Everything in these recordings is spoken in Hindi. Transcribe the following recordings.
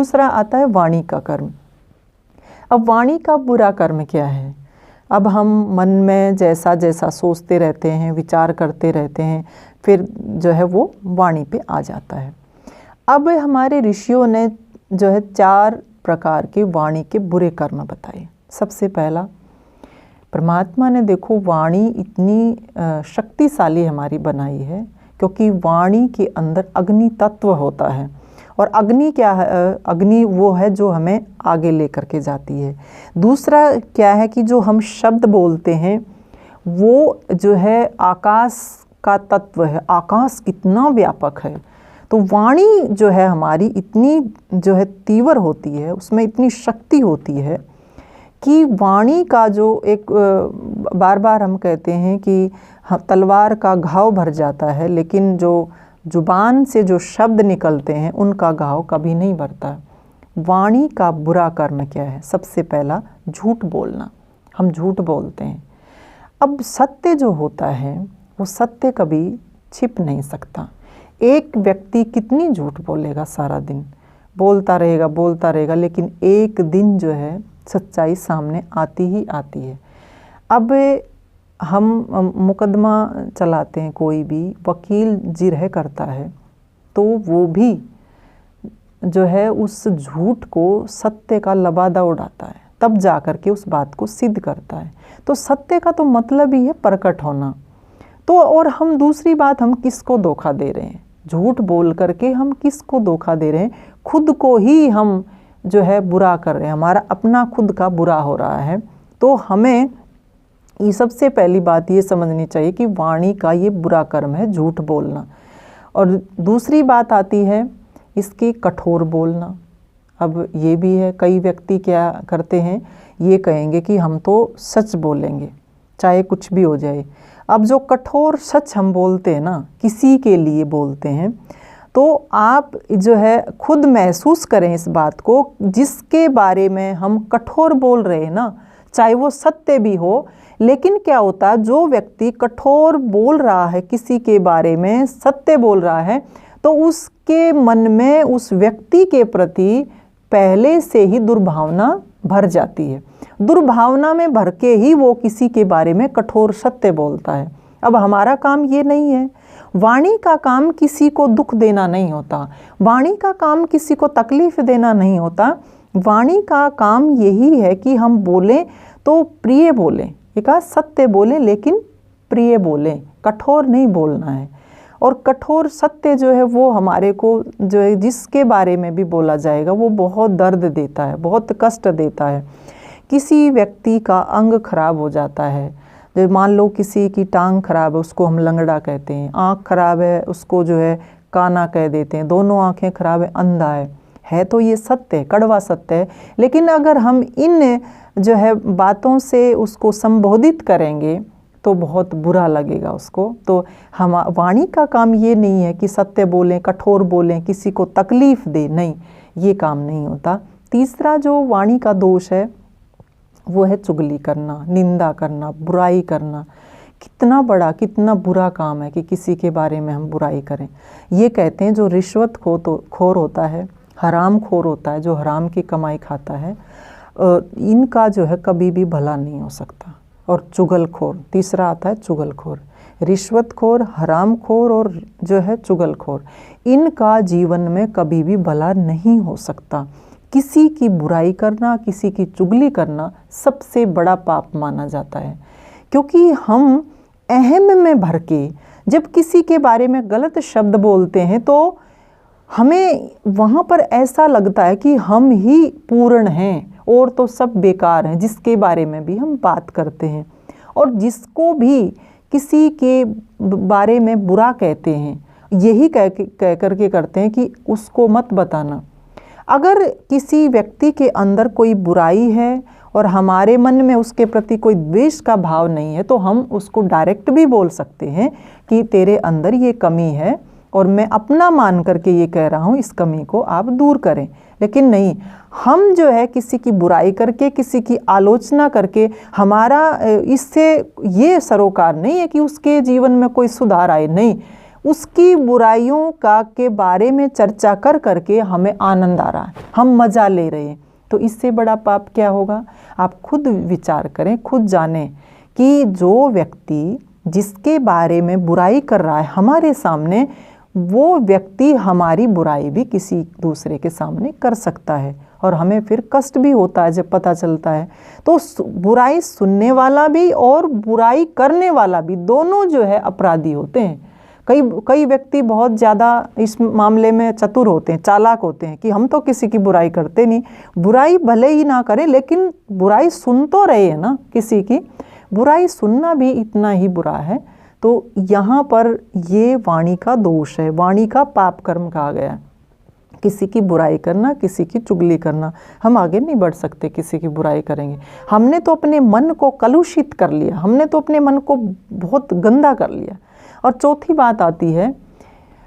दूसरा आता है वाणी का कर्म। अब वाणी का बुरा कर्म क्या है? अब हम मन में जैसा जैसा सोचते रहते हैं, विचार करते रहते हैं, फिर जो है वो वाणी पे आ जाता है। अब हमारे ऋषियों ने जो है 4 प्रकार के वाणी के बुरे कर्म बताए। सबसे पहला, परमात्मा ने देखो वाणी इतनी शक्तिशाली हमारी बनाई है क्योंकि वाणी के अंदर अग्नि तत्व होता है। और अग्नि क्या है? अग्नि वो है जो हमें आगे लेकर के जाती है। दूसरा क्या है कि जो हम शब्द बोलते हैं वो जो है आकाश का तत्व है। आकाश कितना व्यापक है, तो वाणी जो है हमारी इतनी जो है तीव्र होती है, उसमें इतनी शक्ति होती है कि वाणी का जो एक बार बार हम कहते हैं कि तलवार का घाव भर जाता है, लेकिन जो जुबान से जो शब्द निकलते हैं उनका घाव कभी नहीं भरता। वाणी का बुरा कर्म क्या है? सबसे पहला, झूठ बोलना। हम झूठ बोलते हैं। अब सत्य जो होता है वो सत्य कभी छिप नहीं सकता। एक व्यक्ति कितनी झूठ बोलेगा, सारा दिन बोलता रहेगा, लेकिन एक दिन जो है सच्चाई सामने आती ही आती है। अब हम मुकदमा चलाते हैं, कोई भी वकील जिरह करता है तो वो भी जो है उस झूठ को सत्य का लबादा उड़ाता है, तब जा कर के उस बात को सिद्ध करता है। तो सत्य का तो मतलब ही है प्रकट होना। तो और हम दूसरी बात, हम किसको धोखा दे रहे हैं? झूठ बोल करके हम किसको धोखा दे रहे हैं? खुद को ही हम जो है बुरा कर रहे हैं, हमारा अपना खुद का बुरा हो रहा है। तो हमें ये सबसे पहली बात ये समझनी चाहिए कि वाणी का ये बुरा कर्म है, झूठ बोलना। और दूसरी बात आती है इसकी कठोर बोलना। अब ये भी है, कई व्यक्ति क्या करते हैं, ये कहेंगे कि हम तो सच बोलेंगे चाहे कुछ भी हो जाए। अब जो कठोर सच हम बोलते हैं ना, किसी के लिए बोलते हैं, तो आप जो है खुद महसूस करें इस बात को, जिसके बारे में हम कठोर बोल रहे हैं ना, चाहे वो सत्य भी हो, लेकिन क्या होता है, जो व्यक्ति कठोर बोल रहा है किसी के बारे में, सत्य बोल रहा है, तो उसके मन में उस व्यक्ति के प्रति पहले से ही दुर्भावना भर जाती है। दुर्भावना में भर के ही वो किसी के बारे में कठोर सत्य बोलता है। अब हमारा काम ये नहीं है। वाणी का काम किसी को दुख देना नहीं होता, वाणी का काम किसी को तकलीफ देना नहीं होता। वाणी का काम यही है कि हम बोलें तो प्रिय बोलें, एक सत्य बोलें लेकिन प्रिय बोलें, कठोर नहीं बोलना है। और कठोर सत्य जो है वो हमारे को जो है जिसके बारे में भी बोला जाएगा वो बहुत दर्द देता है, बहुत कष्ट देता है। किसी व्यक्ति का अंग खराब हो जाता है, जो मान लो किसी की टांग खराब है, उसको हम लंगड़ा कहते हैं। आँख खराब है, उसको जो है काना कह देते हैं। दोनों आँखें खराब है, अंधा है तो ये सत्य है, कड़वा सत्य है। लेकिन अगर हम इन जो है बातों से उसको संबोधित करेंगे तो बहुत बुरा लगेगा उसको। तो हम वाणी का काम ये नहीं है कि सत्य बोलें, कठोर बोलें, किसी को तकलीफ दे, नहीं, ये काम नहीं होता। तीसरा जो वाणी का दोष है वो है चुगली करना, निंदा करना, बुराई करना। कितना बड़ा, कितना बुरा काम है कि किसी के बारे में हम बुराई करें। ये कहते हैं जो रिश्वत खोर होता है, हराम खोर होता है, जो हराम की कमाई खाता है, इनका जो है कभी भी भला नहीं हो सकता। और चुगलखोर, तीसरा आता है चुगलखोर, रिश्वतखोर, हरामखोर और जो है चुगलखोर, इनका जीवन में कभी भी भला नहीं हो सकता। किसी की बुराई करना, किसी की चुगली करना सबसे बड़ा पाप माना जाता है, क्योंकि हम अहम में भर के जब किसी के बारे में गलत शब्द बोलते हैं तो हमें वहाँ पर ऐसा लगता है कि हम ही पूर्ण हैं और तो सब बेकार हैं, जिसके बारे में भी हम बात करते हैं। और जिसको भी किसी के बारे में बुरा कहते हैं, यही कह करके करते हैं कि उसको मत बताना। अगर किसी व्यक्ति के अंदर कोई बुराई है और हमारे मन में उसके प्रति कोई द्वेष का भाव नहीं है, तो हम उसको डायरेक्ट भी बोल सकते हैं कि तेरे अंदर ये कमी है और मैं अपना मान करके ये कह रहा हूँ, इस कमी को आप दूर करें। लेकिन नहीं, हम जो है किसी की बुराई करके, किसी की आलोचना करके, हमारा इससे ये सरोकार नहीं है कि उसके जीवन में कोई सुधार आए, नहीं, उसकी बुराइयों के बारे में चर्चा कर करके हमें आनंद आ रहा है, हम मज़ा ले रहे हैं। तो इससे बड़ा पाप क्या होगा? आप खुद विचार करें, खुद जानें कि जो व्यक्ति जिसके बारे में बुराई कर रहा है हमारे सामने, वो व्यक्ति हमारी बुराई भी किसी दूसरे के सामने कर सकता है, और हमें फिर कष्ट भी होता है जब पता चलता है। तो बुराई सुनने वाला भी और बुराई करने वाला भी, दोनों जो है अपराधी होते हैं। कई व्यक्ति बहुत ज़्यादा इस मामले में चतुर होते हैं, चालाक होते हैं कि हम तो किसी की बुराई करते नहीं, बुराई भले ही ना करें लेकिन बुराई सुन तो रहे हैं ना, किसी की बुराई सुनना भी इतना ही बुरा है। तो यहाँ पर ये वाणी का दोष है, वाणी का पाप कर्म कहा गया है। किसी की बुराई करना, किसी की चुगली करना, हम आगे नहीं बढ़ सकते किसी की बुराई करेंगे। हमने तो अपने मन को कलुषित कर लिया, हमने तो अपने मन को बहुत गंदा कर लिया। और चौथी बात आती है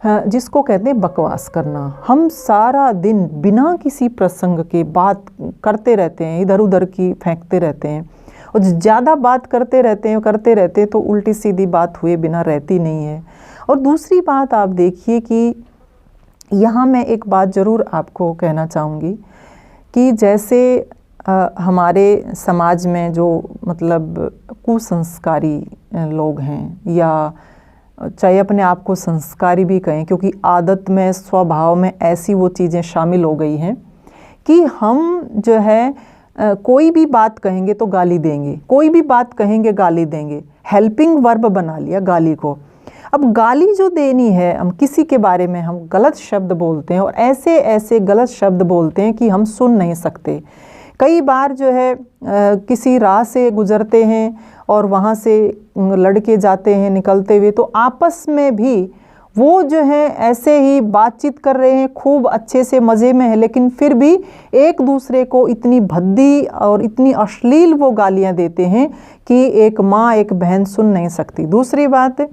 जिसको कहते हैं बकवास करना। हम सारा दिन बिना किसी प्रसंग के बात करते रहते हैं, इधर उधर की फेंकते रहते हैं, और ज़्यादा बात करते रहते हैं तो उल्टी सीधी बात हुए बिना रहती नहीं है। और दूसरी बात आप देखिए कि यहाँ मैं एक बात ज़रूर आपको कहना चाहूँगी कि जैसे हमारे समाज में जो मतलब कुसंस्कारी लोग हैं, या चाहे अपने आप को संस्कारी भी कहें, क्योंकि आदत में, स्वभाव में ऐसी वो चीज़ें शामिल हो गई हैं कि हम जो है कोई भी बात कहेंगे तो गाली देंगे, कोई भी बात कहेंगे गाली देंगे, हेल्पिंग वर्ब बना लिया गाली को। अब गाली जो देनी है, हम किसी के बारे में हम गलत शब्द बोलते हैं, और ऐसे ऐसे गलत शब्द बोलते हैं कि हम सुन नहीं सकते। कई बार जो है किसी राह से गुजरते हैं और वहाँ से लड़के जाते हैं निकलते हुए, तो आपस में भी वो जो है ऐसे ही बातचीत कर रहे हैं, खूब अच्छे से मज़े में है, लेकिन फिर भी एक दूसरे को इतनी भद्दी और इतनी अश्लील वो गालियाँ देते हैं कि एक माँ एक बहन सुन नहीं सकती। दूसरी बात,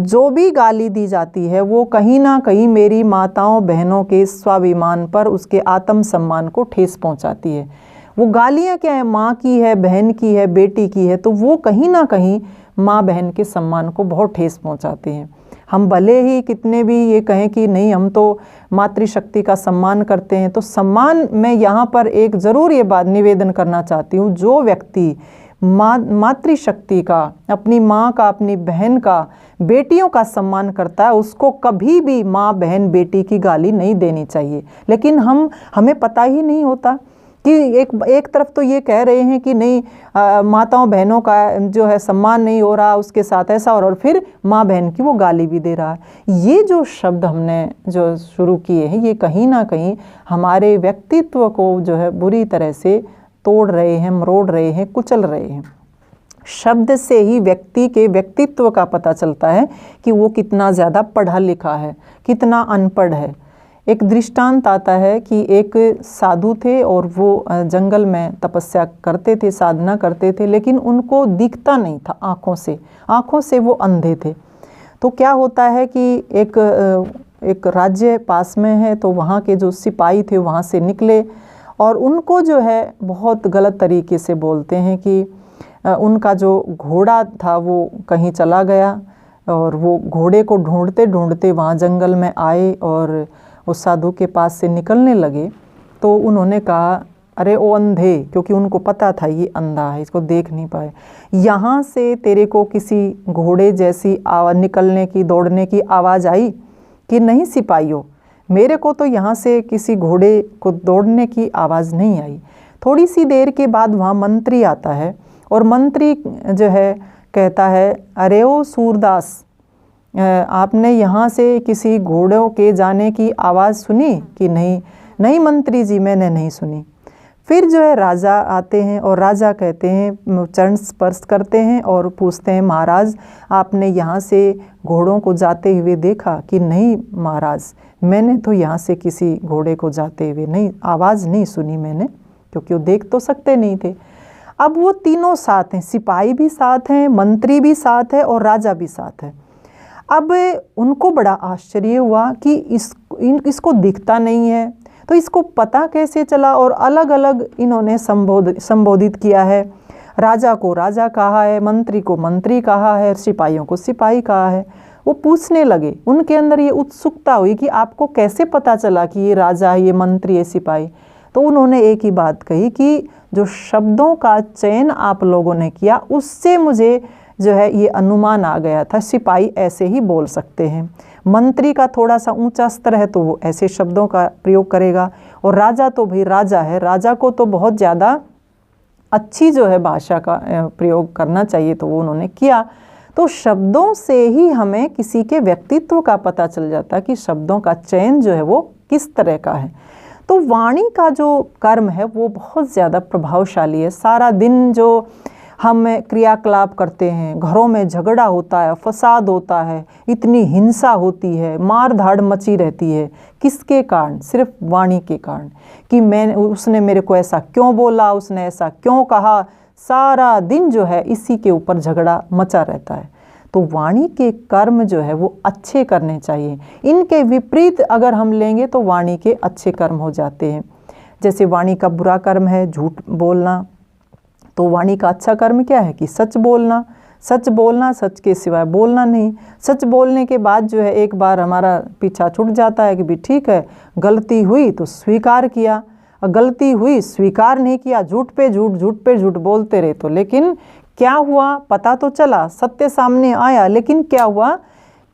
जो भी गाली दी जाती है वो कहीं ना कहीं मेरी माताओं बहनों के स्वाभिमान पर, उसके आत्मसम्मान को ठेस पहुंचाती है। वो गालियां क्या है, माँ की है, बहन की है, बेटी की है, तो वो कहीं ना कहीं माँ बहन के सम्मान को बहुत ठेस पहुंचाते हैं। हम भले ही कितने भी ये कहें कि नहीं हम तो मातृशक्ति का सम्मान करते हैं, तो सम्मान, मैं यहाँ पर एक ज़रूर ये बात निवेदन करना चाहती हूँ, जो व्यक्ति मातृशक्ति का, अपनी माँ का, अपनी बहन का, बेटियों का सम्मान करता है, उसको कभी भी माँ बहन बेटी की गाली नहीं देनी चाहिए। लेकिन हमें पता ही नहीं होता कि एक तरफ तो ये कह रहे हैं कि नहीं माताओं बहनों का जो है सम्मान नहीं हो रहा, उसके साथ ऐसा, और फिर माँ बहन की वो गाली भी दे रहा है। ये जो शब्द हमने जो शुरू किए हैं, ये कहीं ना कहीं हमारे व्यक्तित्व को जो है बुरी तरह से तोड़ रहे हैं, मरोड़ रहे हैं, कुचल रहे हैं। शब्द से ही व्यक्ति के व्यक्तित्व का पता चलता है कि वो कितना ज़्यादा पढ़ा लिखा है, कितना अनपढ़ है। एक दृष्टांत आता है कि एक साधु थे और वो जंगल में तपस्या करते थे, साधना करते थे, लेकिन उनको दिखता नहीं था आँखों से वो अंधे थे। तो क्या होता है कि एक राज्य पास में है, तो वहाँ के जो सिपाही थे वहाँ से निकले और उनको जो है बहुत गलत तरीके से बोलते हैं कि उनका जो घोड़ा था वो कहीं चला गया, और वो घोड़े को ढूंढते ढूंढते वहाँ जंगल में आए और उस साधु के पास से निकलने लगे। तो उन्होंने कहा, अरे ओ अंधे, क्योंकि उनको पता था ये अंधा है, इसको देख नहीं पाए, यहाँ से तेरे को किसी घोड़े जैसी आवाज़ निकलने की, दौड़ने की आवाज़ आई कि नहीं सिपाहियों? मेरे को तो यहाँ से किसी घोड़े को दौड़ने की आवाज़ नहीं आई। थोड़ी सी देर के बाद वहाँ मंत्री आता है और मंत्री जो है कहता है, अरे ओ सूरदास, आपने यहाँ से किसी घोड़ों के जाने की आवाज़ सुनी कि नहीं? नहीं मंत्री जी, मैंने नहीं सुनी। फिर जो है राजा आते हैं और राजा कहते हैं, चरण स्पर्श करते हैं और पूछते हैं, महाराज आपने यहाँ से घोड़ों को जाते हुए देखा कि नहीं? महाराज मैंने तो यहाँ से किसी घोड़े को जाते हुए नहीं, आवाज़ नहीं सुनी मैंने, क्योंकि वो देख तो सकते नहीं थे। अब वो तीनों साथ हैं, सिपाही भी साथ हैं, मंत्री भी साथ है और राजा भी साथ है। अब उनको बड़ा आश्चर्य हुआ कि इसको दिखता नहीं है, तो इसको पता कैसे चला? और अलग अलग इन्होंने संबोधित किया है। राजा को राजा कहा है, मंत्री को मंत्री कहा है, सिपाहियों को सिपाही कहा है। वो पूछने लगे, उनके अंदर ये उत्सुकता हुई कि आपको कैसे पता चला कि ये राजा है, ये मंत्री है, सिपाही। तो उन्होंने एक ही बात कही कि जो शब्दों का चयन आप लोगों ने किया उससे मुझे जो है ये अनुमान आ गया था, सिपाही ऐसे ही बोल सकते हैं। मंत्री का थोड़ा सा ऊंचा स्तर है तो वो ऐसे शब्दों का प्रयोग करेगा, और राजा तो भाई राजा है, राजा को तो बहुत ज़्यादा अच्छी जो है भाषा का प्रयोग करना चाहिए, तो वो उन्होंने किया। तो शब्दों से ही हमें किसी के व्यक्तित्व का पता चल जाता है कि शब्दों का चयन जो है वो किस तरह का है। तो वाणी का जो कर्म है वो बहुत ज़्यादा प्रभावशाली है। सारा दिन जो हम क्रियाकलाप करते हैं, घरों में झगड़ा होता है, फसाद होता है, इतनी हिंसा होती है, मार धाड़ मची रहती है, किसके कारण? सिर्फ वाणी के कारण कि उसने मेरे को ऐसा क्यों बोला, उसने ऐसा क्यों कहा। सारा दिन जो है इसी के ऊपर झगड़ा मचा रहता है। तो वाणी के कर्म जो है वो अच्छे करने चाहिए। इनके विपरीत अगर हम लेंगे तो वाणी के अच्छे कर्म हो जाते हैं। जैसे वाणी का बुरा कर्म है झूठ बोलना, तो वाणी का अच्छा कर्म क्या है कि सच बोलना। सच बोलना, सच के सिवाय बोलना नहीं। सच बोलने के बाद जो है एक बार हमारा पीछा छूट जाता है कि भी ठीक है, गलती हुई तो स्वीकार किया, गलती हुई स्वीकार नहीं किया, झूठ पे झूठ बोलते रहे। तो लेकिन क्या हुआ पता तो चला, सत्य सामने आया, लेकिन क्या हुआ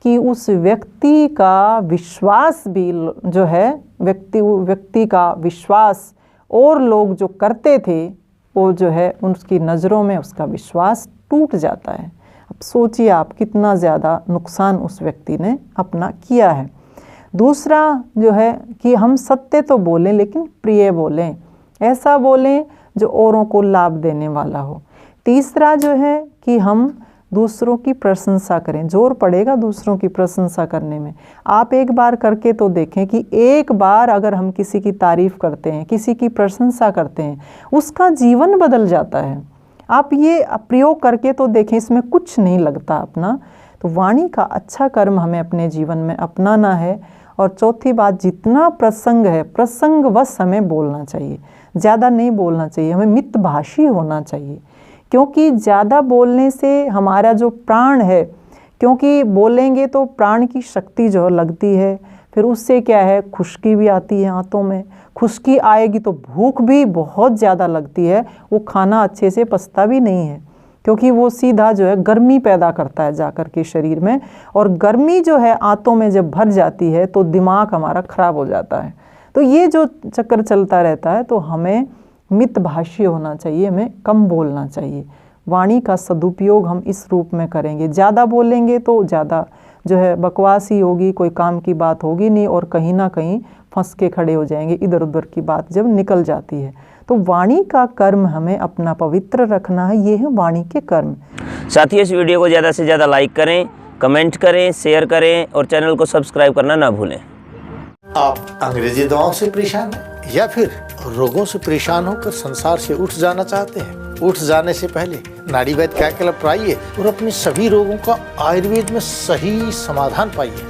कि उस व्यक्ति का विश्वास भी जो है व्यक्ति का विश्वास और लोग जो करते थे वो जो है उसकी नज़रों में उसका विश्वास टूट जाता है। अब सोचिए आप कितना ज़्यादा नुकसान उस व्यक्ति ने अपना किया है। दूसरा जो है कि हम सत्य तो बोलें लेकिन प्रिय बोलें, ऐसा बोलें जो औरों को लाभ देने वाला हो। तीसरा जो है कि हम दूसरों की प्रशंसा करें, जोर पड़ेगा दूसरों की प्रशंसा करने में। आप एक बार करके तो देखें कि एक बार अगर हम किसी की तारीफ़ करते हैं, किसी की प्रशंसा करते हैं, उसका जीवन बदल जाता है। आप ये प्रयोग करके तो देखें, इसमें कुछ नहीं लगता अपना। तो वाणी का अच्छा कर्म हमें अपने जीवन में अपनाना है। और चौथी बात, जितना प्रसंग है प्रसंगवश हमें बोलना चाहिए, ज़्यादा नहीं बोलना चाहिए, हमें मितभाषी होना चाहिए। क्योंकि ज़्यादा बोलने से हमारा जो प्राण है, क्योंकि बोलेंगे तो प्राण की शक्ति जो लगती है, फिर उससे क्या है खुश्की भी आती है आंतों में। खुश्की आएगी तो भूख भी बहुत ज़्यादा लगती है, वो खाना अच्छे से पचता भी नहीं है, क्योंकि वो सीधा जो है गर्मी पैदा करता है जाकर के शरीर में। और गर्मी जो है आंतों में जब भर जाती है तो दिमाग हमारा ख़राब हो जाता है। तो ये जो चक्कर चलता रहता है, तो हमें मितभाषी होना चाहिए, हमें कम बोलना चाहिए। वाणी का सदुपयोग हम इस रूप में करेंगे। ज़्यादा बोलेंगे तो ज़्यादा जो है बकवास ही होगी, कोई काम की बात होगी नहीं, और कहीं ना कहीं फंस के खड़े हो जाएंगे इधर उधर की बात जब निकल जाती है। तो वाणी का कर्म हमें अपना पवित्र रखना है, ये है वाणी के कर्म। साथियों, इस वीडियो को ज़्यादा से ज़्यादा लाइक करें, कमेंट करें, शेयर करें और चैनल को सब्सक्राइब करना ना भूलें। आप अंग्रेजी दवाओं से परेशान हैं या फिर रोगों से परेशान होकर संसार से उठ जाना चाहते हैं? उठ जाने से पहले नाड़ी वैद्य क्या क्लब आइए और अपने सभी रोगों का आयुर्वेद में सही समाधान पाइए।